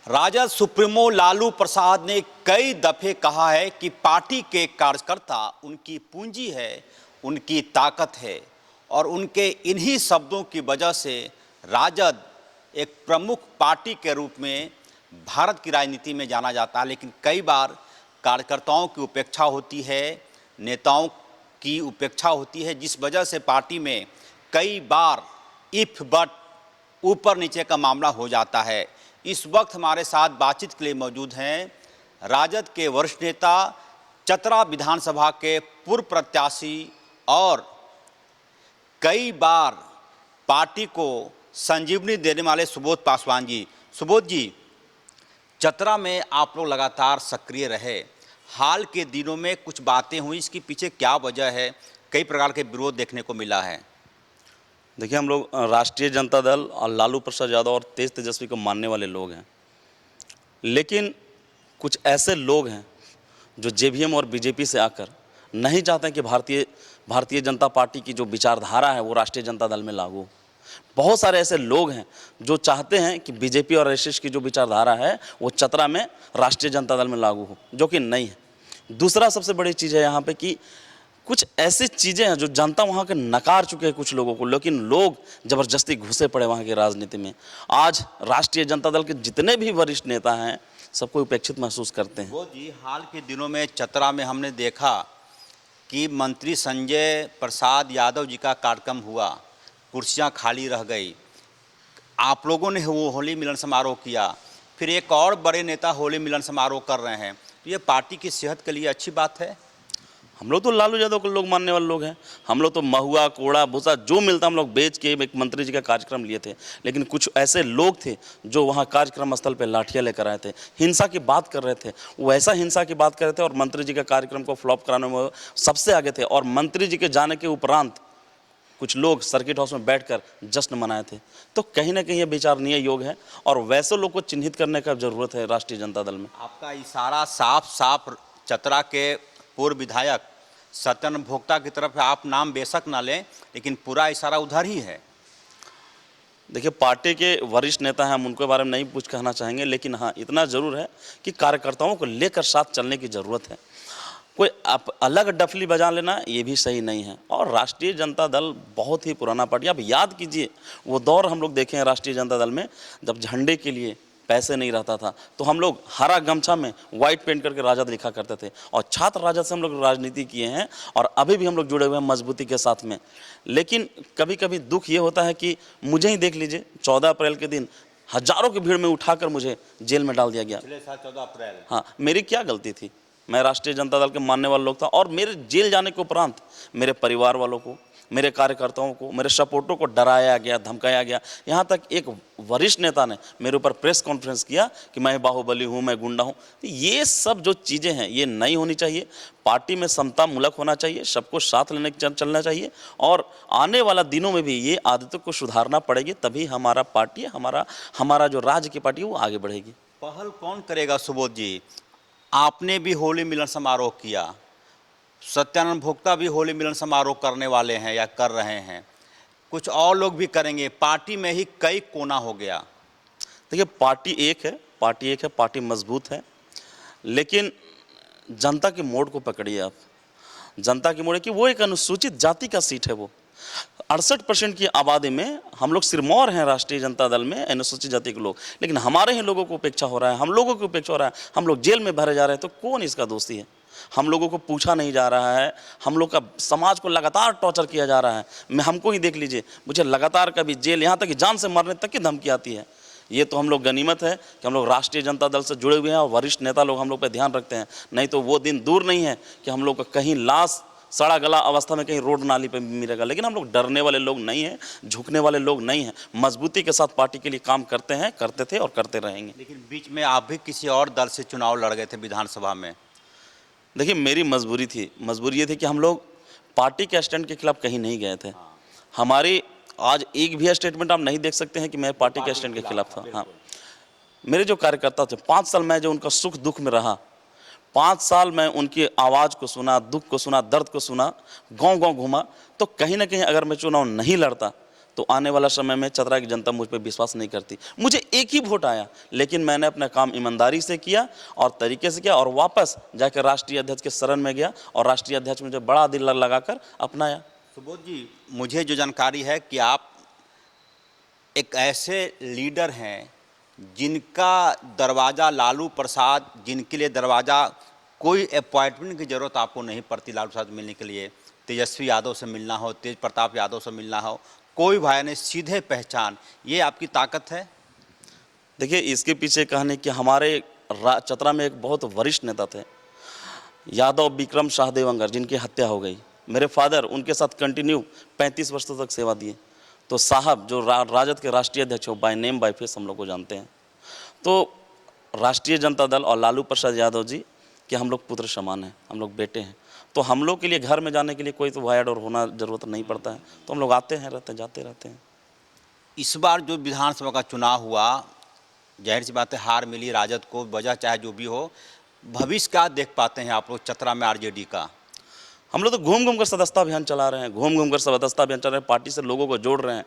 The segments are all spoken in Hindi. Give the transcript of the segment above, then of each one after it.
राजद सुप्रीमो लालू प्रसाद ने कई दफे कहा है कि पार्टी के कार्यकर्ता उनकी पूंजी है, उनकी ताकत है और उनके इन्हीं शब्दों की वजह से राजद एक प्रमुख पार्टी के रूप में भारत की राजनीति में जाना जाता है। लेकिन कई बार कार्यकर्ताओं की उपेक्षा होती है, नेताओं की उपेक्षा होती है, जिस वजह से पार्टी में कई बार इफ बट ऊपर नीचे का मामला हो जाता है। इस वक्त हमारे साथ बातचीत के लिए मौजूद हैं राजद के वरिष्ठ नेता, चतरा विधानसभा के पूर्व प्रत्याशी और कई बार पार्टी को संजीवनी देने वाले सुबोध पासवान जी। सुबोध जी, चतरा में आप लोग लगातार सक्रिय रहे, हाल के दिनों में कुछ बातें हुई, इसके पीछे क्या वजह है? कई प्रकार के विरोध देखने को मिला है। देखिए, हम लोग राष्ट्रीय जनता दल और लालू प्रसाद यादव और तेज तेजस्वी को मानने वाले लोग हैं, लेकिन कुछ ऐसे लोग हैं जो जेवीएम और बीजेपी से आकर नहीं चाहते हैं कि भारतीय जनता पार्टी की जो विचारधारा है वो राष्ट्रीय जनता दल में लागू हो। बहुत सारे ऐसे लोग हैं जो चाहते हैं कि बीजेपी और आरएसएस की जो विचारधारा है वो चतरा में राष्ट्रीय जनता दल में लागू हो, जो कि नहीं है। दूसरा सबसे बड़ी चीज़ है यहाँ पे कि कुछ ऐसी चीज़ें हैं जो जनता वहाँ के नकार चुके हैं कुछ लोगों को, लेकिन लोग ज़बरदस्ती घुसे पड़े वहाँ की राजनीति में। आज राष्ट्रीय जनता दल के जितने भी वरिष्ठ नेता हैं सबको उपेक्षित महसूस करते हैं। वो जी, हाल के दिनों में चतरा में हमने देखा कि मंत्री संजय प्रसाद यादव जी का कार्यक्रम हुआ, कुर्सियाँ खाली रह गई। आप लोगों ने वो होली मिलन समारोह किया, फिर एक और बड़े नेता होली मिलन समारोह कर रहे हैं। तो ये पार्टी की सेहत के लिए अच्छी बात है? हम लोग तो लालू यादव को लोग मानने वाले लोग हैं। हम लोग तो महुआ, कोड़ा, भूसा जो मिलता हम लोग बेच के एक मंत्री जी का कार्यक्रम लिए थे। लेकिन कुछ ऐसे लोग थे जो वहाँ कार्यक्रम स्थल पे लाठियाँ लेकर आए थे, हिंसा की बात कर रहे थे। वो ऐसा हिंसा की बात कर रहे थे और मंत्री जी का कार्यक्रम को फ्लॉप कराने में सबसे आगे थे। और मंत्री जी के जाने के उपरांत कुछ लोग सर्किट हाउस में बैठकर जश्न मनाए थे। तो कहीं ना कहीं ये विचारणीय योग है और वैसे लोग को चिन्हित करने का जरूरत है राष्ट्रीय जनता दल में। आपका इशारा साफ साफ चतरा के पूर्व विधायक सत्यन भोक्ता की तरफ आप नाम बेशक ना लें, लेकिन पूरा इशारा उधर ही है। देखिए, पार्टी के वरिष्ठ नेता हैं, हम उनके बारे में नहीं कुछ कहना चाहेंगे, लेकिन हाँ इतना ज़रूर है कि कार्यकर्ताओं को लेकर साथ चलने की ज़रूरत है। कोई अलग डफली बजा लेना ये भी सही नहीं है। और राष्ट्रीय जनता दल बहुत ही पुराना पार्टी, आप याद कीजिए वो दौर हम लोग देखे हैं राष्ट्रीय जनता दल में, जब झंडे के लिए पैसे नहीं रहता था तो हम लोग हरा गमछा में वाइट पेंट करके राजद लिखा करते थे। और छात्र राजद से हम लोग राजनीति किए हैं और अभी भी हम लोग जुड़े हुए हैं मजबूती के साथ में। लेकिन कभी कभी दुख ये होता है कि मुझे ही देख लीजिए, 14 अप्रैल के दिन हजारों की भीड़ में उठाकर मुझे जेल में डाल दिया गया। 14 अप्रैल, हाँ, मेरी क्या गलती थी? मैं राष्ट्रीय जनता दल के मानने वाला लोग था और मेरे जेल जाने के उपरांत मेरे परिवार वालों को, मेरे कार्यकर्ताओं को, मेरे सपोर्टरों को डराया गया, धमकाया गया। यहाँ तक एक वरिष्ठ नेता ने मेरे ऊपर प्रेस कॉन्फ्रेंस किया कि मैं बाहुबली हूँ, मैं गुंडा हूँ। तो ये सब जो चीज़ें हैं ये नहीं होनी चाहिए। पार्टी में समता मूलक होना चाहिए, सबको साथ लेने चलना चाहिए और आने वाला दिनों में भी ये आदतों को सुधारना पड़ेगी, तभी हमारा पार्टी, हमारा जो राज्य की पार्टी है वो आगे बढ़ेगी। पहल कौन करेगा? सुबोध जी, आपने भी होली मिलन समारोह किया, सत्यानंद भोक्ता भी होली मिलन समारोह करने वाले हैं या कर रहे हैं, कुछ और लोग भी करेंगे। पार्टी में ही कई कोना हो गया। देखिए, पार्टी एक है, पार्टी मजबूत है, लेकिन जनता की मोड़ को पकड़िए आप। जनता की मोड़ है कि वो एक अनुसूचित जाति का सीट है, वो 68% की आबादी में हम लोग सिरमौर हैं राष्ट्रीय जनता दल में, अनुसूचित जाति के लोग। लेकिन हमारे ही लोगों को उपेक्षा हो रहा है, हम लोगों की उपेक्षा हो रहा है, हम लोग जेल में भरे जा रहे हैं। तो कौन इसका दोषी है? हम लोगों को पूछा नहीं जा रहा है, हम लोग का समाज को लगातार टॉर्चर किया जा रहा है। हमको ही देख लीजिए, मुझे लगातार कभी जेल, यहाँ तक कि जान से मारने तक की धमकी आती है। ये तो हम लोग गनीमत है कि हम लोग राष्ट्रीय जनता दल से जुड़े हुए हैं और वरिष्ठ नेता लोग हम लोग पे ध्यान रखते हैं। नहीं तो वो दिन दूर नहीं है कि हम लोग का कहीं लाश सड़ा गला अवस्था में कहीं रोड नाली पे मिलेगा। लेकिन हम लोग डरने वाले लोग नहीं हैं, झुकने वाले लोग नहीं हैं, मजबूती के साथ पार्टी के लिए काम करते हैं, करते थे और करते रहेंगे। लेकिन बीच में आप भी किसी और दल से चुनाव लड़ गए थे विधानसभा में। देखिए, मेरी मजबूरी थी, मजबूरी ये थी कि हम लोग पार्टी के स्टैंड के खिलाफ कहीं नहीं गए थे। हमारी आज एक भी स्टेटमेंट आप नहीं देख सकते हैं कि मैं पार्टी के स्टैंड के खिलाफ था। हाँ, मेरे जो कार्यकर्ता थे, 5 साल मैं जो उनका सुख दुख में रहा, 5 साल मैं उनकी आवाज़ को सुना, दुख को सुना, दर्द को सुना, गांव गांव घूमा। तो कहीं ना कहीं अगर मैं चुनाव नहीं लड़ता तो आने वाला समय में चतरा की जनता मुझ पर विश्वास नहीं करती। मुझे एक ही वोट आया, लेकिन मैंने अपना काम ईमानदारी से किया और तरीके से किया और वापस जाकर राष्ट्रीय अध्यक्ष के शरण में गया और राष्ट्रीय अध्यक्ष मुझे बड़ा दिल लगाकर अपनाया। सुबोध जी, मुझे जो जानकारी है कि आप एक ऐसे लीडर हैं जिनका दरवाज़ा लालू प्रसाद, जिनके लिए दरवाज़ा कोई अपॉइंटमेंट की ज़रूरत आपको नहीं पड़ती लालू प्रसाद मिलने के लिए। तेजस्वी यादव से मिलना हो, तेज प्रताप यादव से मिलना हो, कोई भाई नहीं, सीधे पहचान, ये आपकी ताकत है। देखिए, इसके पीछे कहानी कि हमारे चतरा में एक बहुत वरिष्ठ नेता थे, यादव विक्रम शाहदेवंगर, जिनकी हत्या हो गई। मेरे फादर उनके साथ कंटिन्यू 35 वर्षों तक सेवा दिए। तो साहब जो राजद के राष्ट्रीय अध्यक्ष हो, बाय नेम बाय फेस हम लोग को जानते हैं। तो राष्ट्रीय जनता दल और लालू प्रसाद यादव जी कि हम लोग पुत्र समान हैं, हम लोग बेटे हैं। तो हम लोग के लिए घर में जाने के लिए कोई तो वायड और होना ज़रूरत नहीं पड़ता है। तो हम लोग आते हैं, रहते हैं, जाते रहते हैं। इस बार जो विधानसभा का चुनाव हुआ, जाहिर सी बात है हार मिली राजद को, वजह चाहे जो भी हो, भविष्य क्या देख पाते हैं आप लोग चतरा में आरजेडी का? हम लोग तो घूम घूम कर सदस्यता अभियान चला रहे हैं, घूम घूम कर सदस्यता अभियान चला रहे हैं, पार्टी से लोगों को जोड़ रहे हैं।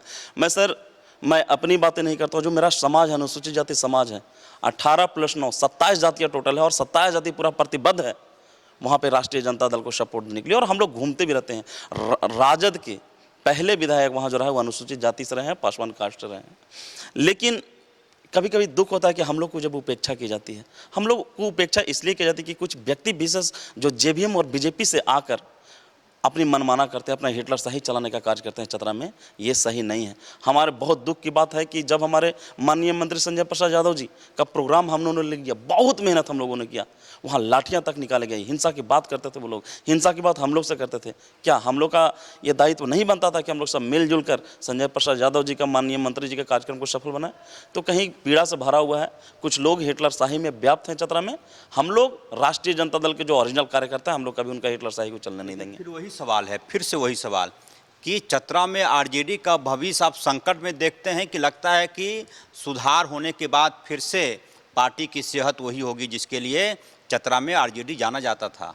मैं अपनी बातें नहीं करता हूँ, जो मेरा समाज है, अनुसूचित जाति समाज है, 18+9 27 जातियाँ टोटल है और 27 जाति पूरा प्रतिबद्ध है वहाँ पे राष्ट्रीय जनता दल को सपोर्ट देने के लिए। और हम लोग घूमते भी रहते हैं। राजद के पहले विधायक वहाँ जो रहे वो अनुसूचित जाति से रहे हैं, पासवान कास्ट से रहे हैं। लेकिन कभी कभी दुख होता है कि हम लोग को जब उपेक्षा की जाती है, हम लोग को उपेक्षा इसलिए की जाती है कि कुछ व्यक्ति विशेष जो जेवीएम और बीजेपी से आकर अपनी मनमाना करते हैं, अपना हिटलर शाही चलाने का कार्य करते हैं चतरा में, ये सही नहीं है। हमारे बहुत दुख की बात है कि जब हमारे माननीय मंत्री संजय प्रसाद यादव जी का प्रोग्राम हम लोगों ने लिख दिया, बहुत मेहनत हम लोगों ने किया, वहाँ लाठियाँ तक निकाले गई, हिंसा की बात करते थे वो लोग, हिंसा की बात हम लोग से करते थे। क्या हम लोग का ये दायित्व नहीं बनता था कि हम लोग सब मिलजुल कर संजय प्रसाद यादव जी का, माननीय मंत्री जी के कार्यक्रम को सफल बनाए? तो कहीं पीड़ा से भरा हुआ है, कुछ लोग हिटलर शाही में व्याप्त हैं चतरा में। हम लोग राष्ट्रीय जनता दल के जो ओरिजिनल कार्यकर्ता हैं, हम लोग कभी उनका हिटलर शाही को चलने नहीं देंगे। फिर वही सवाल है, फिर से वही सवाल कि चतरा में आरजेडी का भविष्य आप संकट में देखते हैं कि लगता है कि सुधार होने के बाद फिर से पार्टी की सेहत वही होगी जिसके लिए चतरा में आरजेडी जाना जाता था?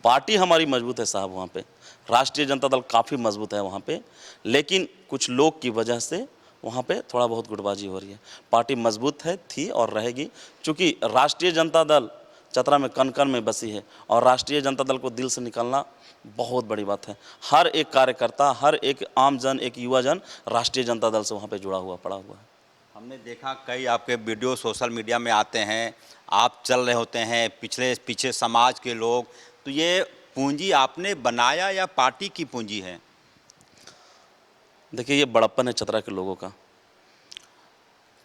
पार्टी हमारी मजबूत है साहब, वहाँ पे राष्ट्रीय जनता दल काफ़ी मजबूत है वहाँ पे, लेकिन कुछ लोग की वजह से वहाँ पे थोड़ा बहुत गुटबाजी हो रही है। पार्टी मजबूत है, थी और रहेगी, क्योंकि राष्ट्रीय जनता दल चतरा में कण कण में बसी है और राष्ट्रीय जनता दल को दिल से निकालना बहुत बड़ी बात है। हर एक कार्यकर्ता, हर एक आमजन, एक युवाजन राष्ट्रीय जनता दल से वहाँ पे जुड़ा हुआ पड़ा हुआ है। हमने देखा कई आपके वीडियो सोशल मीडिया में आते हैं, आप चल रहे होते हैं, पीछे समाज के लोग, तो ये पूंजी आपने बनाया या पार्टी की पूंजी है? देखिए, ये बड़प्पन है चतरा के लोगों का।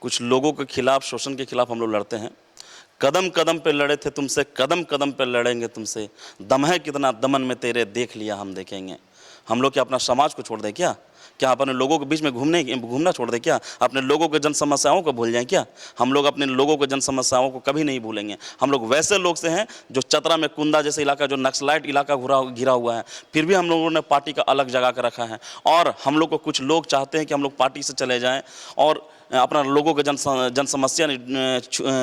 कुछ लोगों के खिलाफ, शोषण के खिलाफ हम लोग लड़ते हैं। कदम कदम पे लड़े थे तुमसे, कदम कदम पे लड़ेंगे तुमसे, दम है कितना दमन में तेरे, देख लिया हम देखेंगे। हम लोग क्या अपना समाज को छोड़ दें क्या? क्या अपने लोगों के बीच में घूमना छोड़ दें क्या? अपने लोगों के जन समस्याओं को भूल जाएं क्या? हम लोग अपने लोगों के जन समस्याओं को कभी नहीं भूलेंगे। हम लोग वैसे लोग से हैं जो चतरा में कुंदा जैसे इलाका, जो नक्सलाइट इलाका घिरा हुआ है, फिर भी हम लोगों ने पार्टी का अलग जगह कर रखा है। और हम लोग को कुछ लोग चाहते हैं कि हम लोग पार्टी से चले जाएँ और अपना लोगों के जन समस्या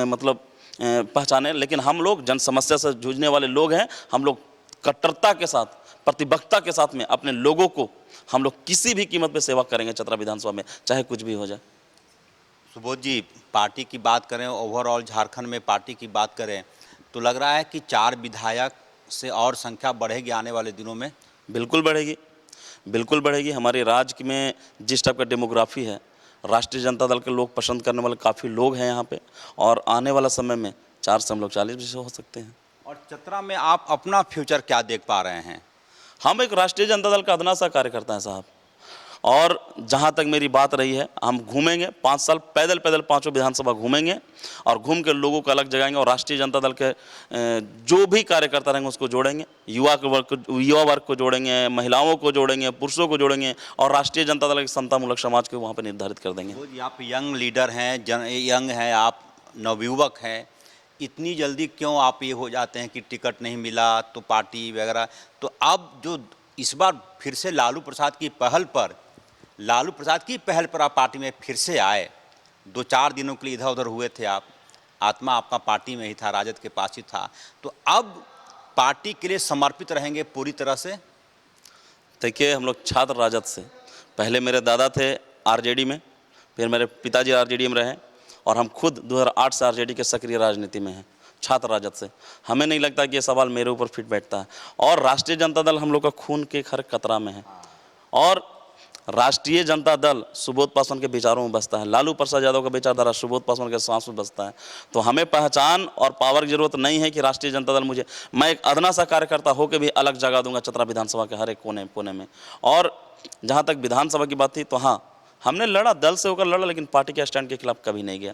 मतलब पहचाने, लेकिन हम लोग जन समस्या से जूझने वाले लोग हैं। हम लोग कट्टरता के साथ, प्रतिबद्धता के साथ में अपने लोगों को हम लोग किसी भी कीमत पे सेवा करेंगे चतरा विधानसभा में, चाहे कुछ भी हो जाए। सुबोध जी, पार्टी की बात करें, ओवरऑल झारखंड में पार्टी की बात करें, तो लग रहा है कि 4 विधायक से और संख्या बढ़ेगी आने वाले दिनों में? बिल्कुल बढ़ेगी, बिल्कुल बढ़ेगी। हमारे राज्य में जिस टाइप का डेमोग्राफी है, राष्ट्रीय जनता दल के लोग पसंद करने वाले काफ़ी लोग हैं यहाँ पे, और आने वाला समय में 4 से हम लोग 40 भी हो सकते हैं। और चतरा में आप अपना फ्यूचर क्या देख पा रहे हैं? हम एक राष्ट्रीय जनता दल का अदना सा कार्यकर्ता है साहब, और जहाँ तक मेरी बात रही है, हम घूमेंगे 5 साल पैदल पैदल 5 विधानसभा घूमेंगे और घूम के लोगों को अलग जगाएंगे, और राष्ट्रीय जनता दल के जो भी कार्यकर्ता रहेंगे उसको जोड़ेंगे, युवा वर्ग को जोड़ेंगे, महिलाओं को जोड़ेंगे, पुरुषों को जोड़ेंगे, और राष्ट्रीय जनता दल के समतामूलक समाज को वहाँ पर निर्धारित कर देंगे। जी, आप यंग लीडर हैं, यंग हैं, आप नवयुवक हैं, इतनी जल्दी क्यों आप ये हो जाते हैं कि टिकट नहीं मिला तो पार्टी वगैरह? तो अब जो इस बार फिर से लालू प्रसाद की पहल पर आप पार्टी में फिर से आए, 2-4 दिनों के लिए इधर उधर हुए थे आप, आत्मा आपका पार्टी में ही था, राजद के पास ही था, तो अब पार्टी के लिए समर्पित रहेंगे पूरी तरह से? देखिए, हम लोग छात्र राजद से, पहले मेरे दादा थे आरजेडी में, फिर मेरे पिताजी आरजेडी में रहे और हम खुद 2008 से आरजेडी के सक्रिय राजनीति में हैं, छात्र राजद से। हमें नहीं लगता कि ये सवाल मेरे ऊपर फिट बैठता है। और राष्ट्रीय जनता दल हम लोग का खून के हर कतरा में है और राष्ट्रीय जनता दल सुबोध पासवान के विचारों में बसता है, लालू प्रसाद यादव का विचारधारा सुबोध पासवान के सांस में बसता है। तो हमें पहचान और पावर की जरूरत नहीं है कि राष्ट्रीय जनता दल मैं एक अदना सा कार्यकर्ता होकर भी अलग जगह दूंगा चतरा विधानसभा के हर एक कोने कोने में। और जहाँ तक विधानसभा की बात थी तो हाँ, हमने लड़ा, दल से होकर लड़ा, लेकिन पार्टी के स्टैंड के खिलाफ कभी नहीं गया।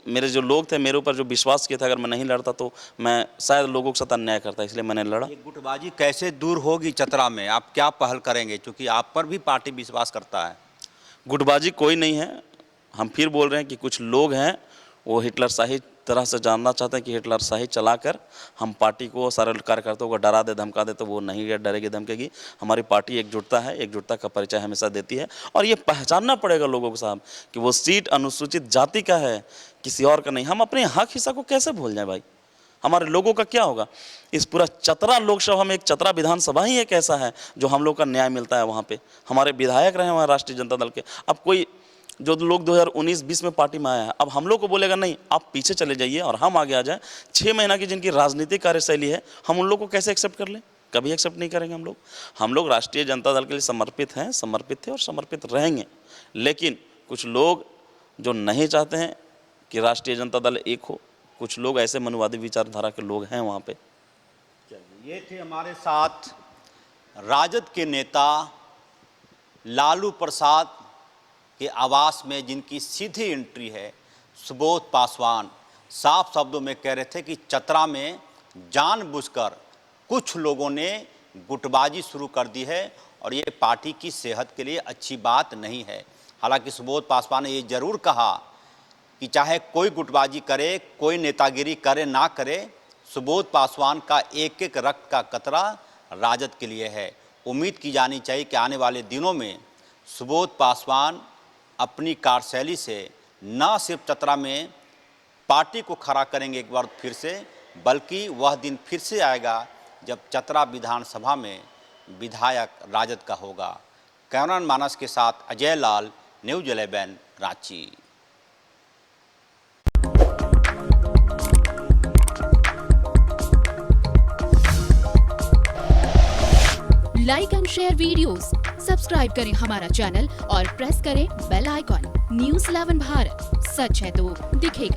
मेरे जो लोग थे, मेरे ऊपर जो विश्वास किया था, अगर मैं नहीं लड़ता तो मैं शायद लोगों के साथ अन्याय करता, इसलिए मैंने लड़ा। ये गुटबाजी कैसे दूर होगी चतरा में, आप क्या पहल करेंगे, क्योंकि आप पर भी पार्टी विश्वास करता है? गुटबाजी कोई नहीं है। हम फिर बोल रहे हैं कि कुछ लोग हैं वो हिटलर शाही तरह से जानना चाहते हैं कि हिटलर शाही चलाकर हम पार्टी को, सारे कार्यकर्ताओं को डरा दे, धमका दे, तो वो नहीं डरेगी धमकेगी। हमारी पार्टी एकजुटता है, एकजुटता का परिचय हमेशा देती है। और ये पहचानना पड़ेगा लोगों को साहब कि वो सीट अनुसूचित जाति का है, किसी और का नहीं। हम अपने हक हिस्सा को कैसे भूल जाए भाई? हमारे लोगों का क्या होगा? इस पूरा चतरा लोकसभा में एक चतरा विधानसभा ही एक ऐसा है जो हम लोग का न्याय मिलता है। वहाँ पे हमारे विधायक रहे वहाँ राष्ट्रीय जनता दल के। अब कोई जो लोग 2019-20 में पार्टी में आया है, अब हम लोग को बोलेगा नहीं आप पीछे चले जाइए और हम आगे आ जाएं। 6 महीना की जिनकी राजनीतिक कार्यशैली है, हम उन लोग को कैसे एक्सेप्ट कर लें? कभी एक्सेप्ट नहीं करेंगे हम लोग राष्ट्रीय जनता दल के लिए समर्पित हैं, समर्पित थे और समर्पित रहेंगे। लेकिन कुछ लोग जो नहीं चाहते हैं कि राष्ट्रीय जनता दल एक हो, कुछ लोग ऐसे मनुवादी विचारधारा के लोग हैं वहाँ पे। ये थे हमारे साथ राजद के नेता लालू प्रसाद के आवास में, जिनकी सीधी एंट्री है, सुबोध पासवान साफ शब्दों में कह रहे थे कि चतरा में जानबूझकर कुछ लोगों ने गुटबाजी शुरू कर दी है और ये पार्टी की सेहत के लिए अच्छी बात नहीं है। हालांकि सुबोध पासवान ने ये जरूर कहा कि चाहे कोई गुटबाजी करे, कोई नेतागिरी करे ना करे, सुबोध पासवान का एक एक रक्त का कतरा राजद के लिए है। उम्मीद की जानी चाहिए कि आने वाले दिनों में सुबोध पासवान अपनी कार्यशैली से न सिर्फ चतरा में पार्टी को खड़ा करेंगे एक बार फिर से, बल्कि वह दिन फिर से आएगा जब चतरा विधानसभा में विधायक राजद का होगा। कैमरामैन मानस के साथ Ajay Lal, news 11 Ranchi. Like and share videos, subscribe करें हमारा चैनल और प्रेस करें बेल आइकॉन। न्यूज़ 11 भारत, सच है तो दिखेगा।